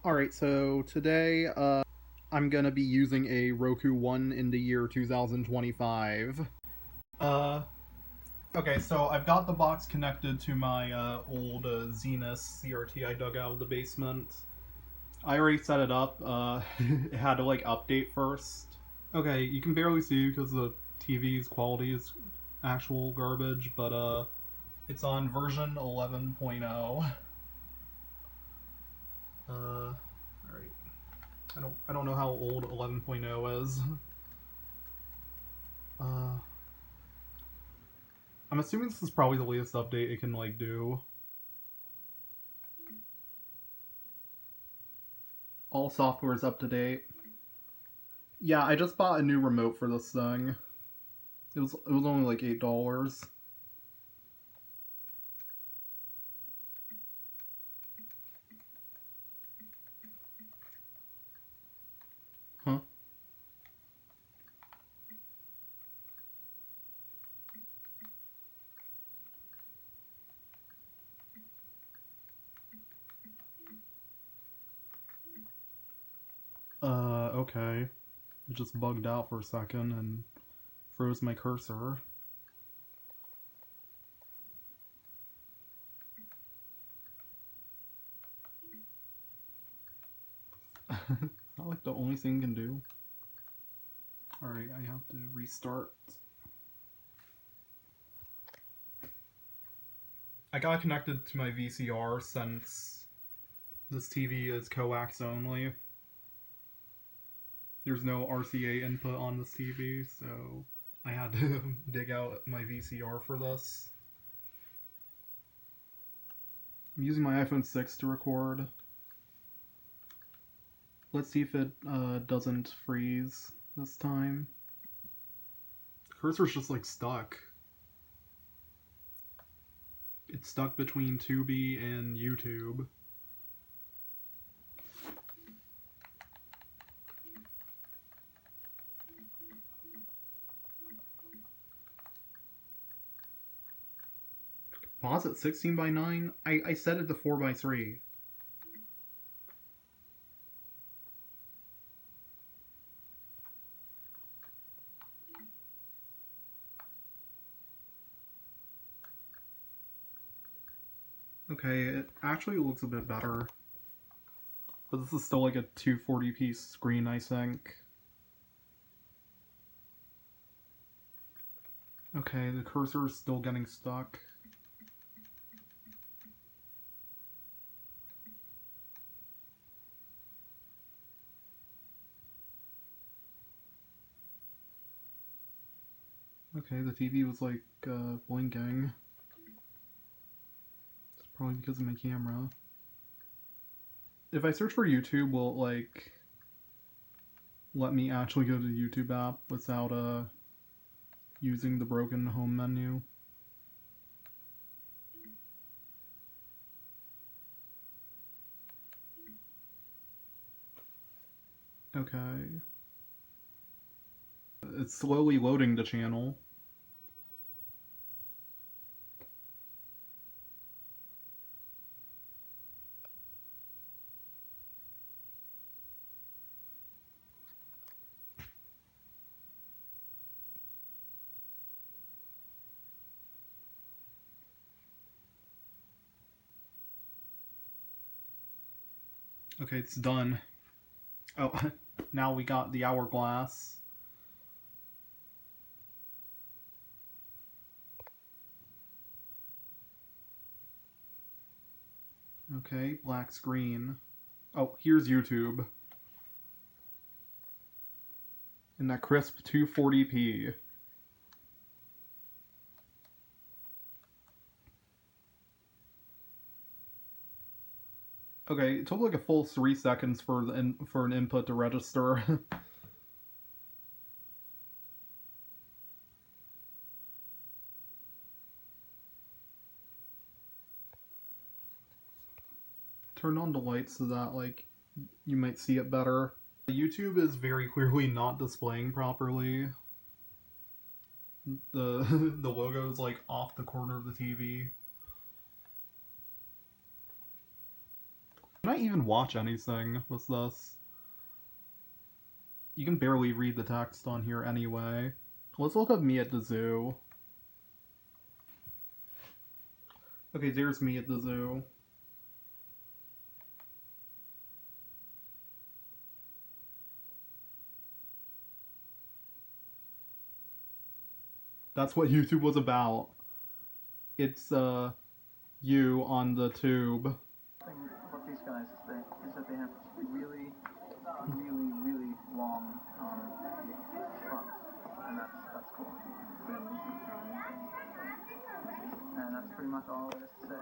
Alright, so today I'm gonna be using a Roku One in the year 2025. Uh, okay, so I've got the box connected to my old Zenith CRT I dug out of the basement. I already set it up. It had to like update first. Okay, you can barely see because the TV's quality is actual garbage, but it's on version 11.0. Alright. I don't know how old 11.0 is. Uh, I'm assuming this is probably the latest update it can like do. All software is up to date. Yeah, I just bought a new remote for this thing. It was only like $8. Huh? Okay. It just bugged out for a second and froze my cursor. It's not like the only thing it can do. Alright, I have to restart. I got connected to my VCR since this TV is coax only. There's no RCA input on this TV, so I had to dig out my VCR for this. I'm using my iPhone 6 to record. Let's see if it doesn't freeze this time. The cursor's just like stuck. It's stuck between Tubi and YouTube. Pause at 16:9? I set it to 4:3. Okay, it actually looks a bit better. But this is still like a 240p screen, I think. Okay, the cursor is still getting stuck. Okay, the TV was like blinking. It's probably because of my camera. If I search for YouTube, will it like let me actually go to the YouTube app without using the broken home menu? Okay. It's slowly loading the channel. Okay, it's done. Oh, now we got the hourglass. Okay, black screen. Oh, here's YouTube. In that crisp 240p. Okay, it took like a full 3 seconds for an input to register. Turn on the light so that like you might see it better. YouTube is very clearly not displaying properly. The the logo is like off the corner of the TV. Can I even watch anything with this? You can barely read the text on here anyway. Let's look up Me at the Zoo. Okay, there's Me at the Zoo. That's what YouTube was about. It's, you on the tube. The thing about these guys is that they have really, really, really long fronts, and that's cool. And that's pretty much all there is to say.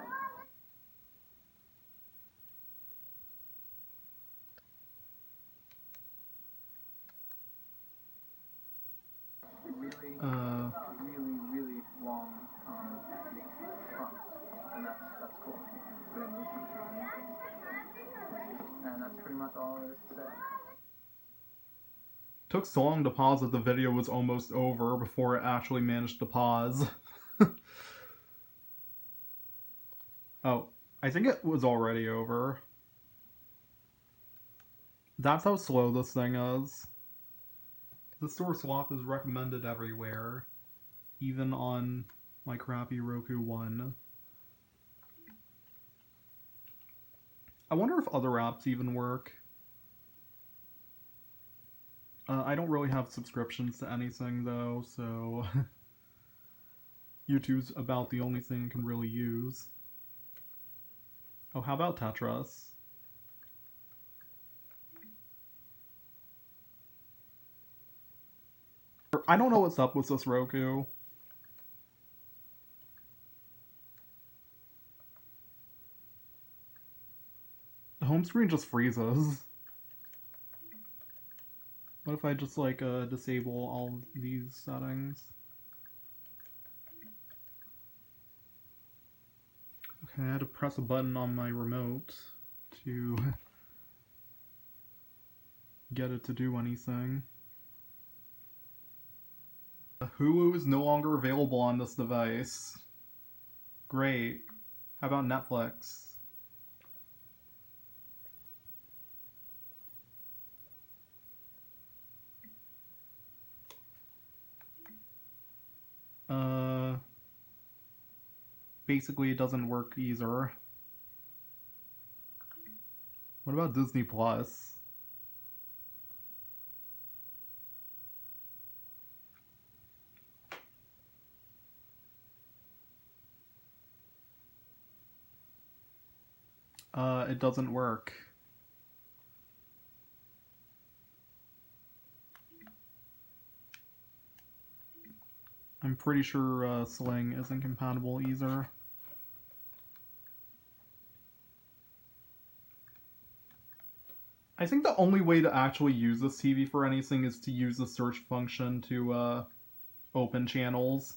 Really, really, really long fronts, and that's cool. And that's pretty much all there is to say. Took so long to pause that the video was almost over before it actually managed to pause. Oh, I think it was already over. That's how slow this thing is. The source swap is recommended everywhere, even on my crappy Roku One. I wonder if other apps even work. I don't really have subscriptions to anything though, so YouTube's about the only thing I can really use. Oh, how about Tetris? I don't know what's up with this Roku. The home screen just freezes. What if I just like disable all these settings? Okay, I had to press a button on my remote to get it to do anything. Hulu is no longer available on this device. Great. How about Netflix? Basically it doesn't work either. What about Disney Plus? It doesn't work. I'm pretty sure Sling isn't compatible either. I think the only way to actually use this TV for anything is to use the search function to open channels.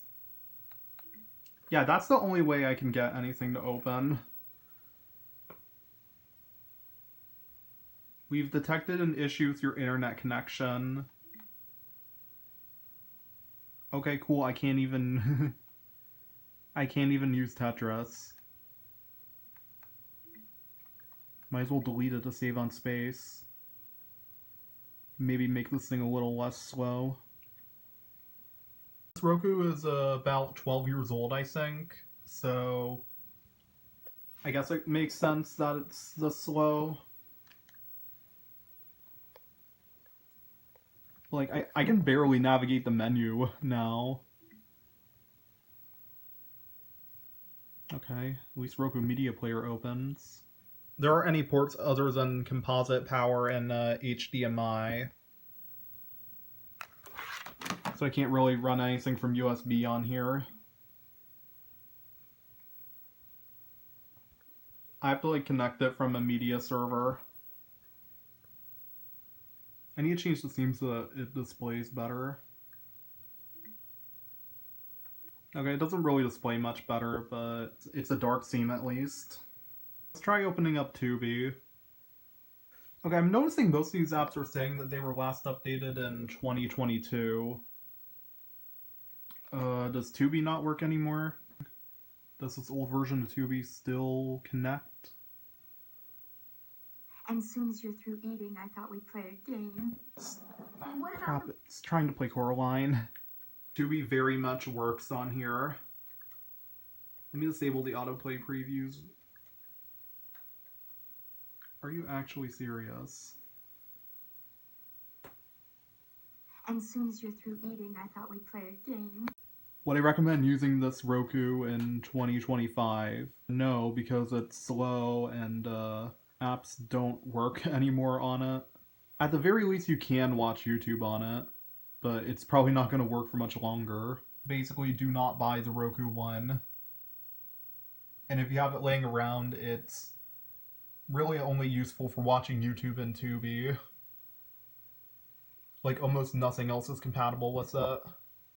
Yeah, that's the only way I can get anything to open. We've detected an issue with your internet connection. Okay, cool, I can't even... I can't even use Tetris. Might as well delete it to save on space. Maybe make this thing a little less slow. This Roku is about 12 years old, I think, so I guess it makes sense that it's this slow. Like, I can barely navigate the menu now. Okay, at least Roku Media Player opens. There aren't any ports other than composite power and HDMI. So I can't really run anything from USB on here. I have to like connect it from a media server. I need to change the theme so that it displays better. Okay, it doesn't really display much better, but it's a dark theme at least. Let's try opening up Tubi. Okay, I'm noticing most of these apps are saying that they were last updated in 2022. Does Tubi not work anymore? Does this old version of Tubi still connect? And as soon as you're through eating, I thought we'd play a game. What Crap, about it's trying to play Coraline. Tubi very much works on here. Let me disable the autoplay previews. Are you actually serious? And as soon as you're through eating, I thought we'd play a game. Would I recommend using this Roku in 2025? No, because it's slow and apps don't work anymore on it. At the very least, you can watch YouTube on it, but it's probably not going to work for much longer. Basically, do not buy the Roku One. And if you have it laying around, it's really only useful for watching YouTube and Tubi. Like, almost nothing else is compatible with it.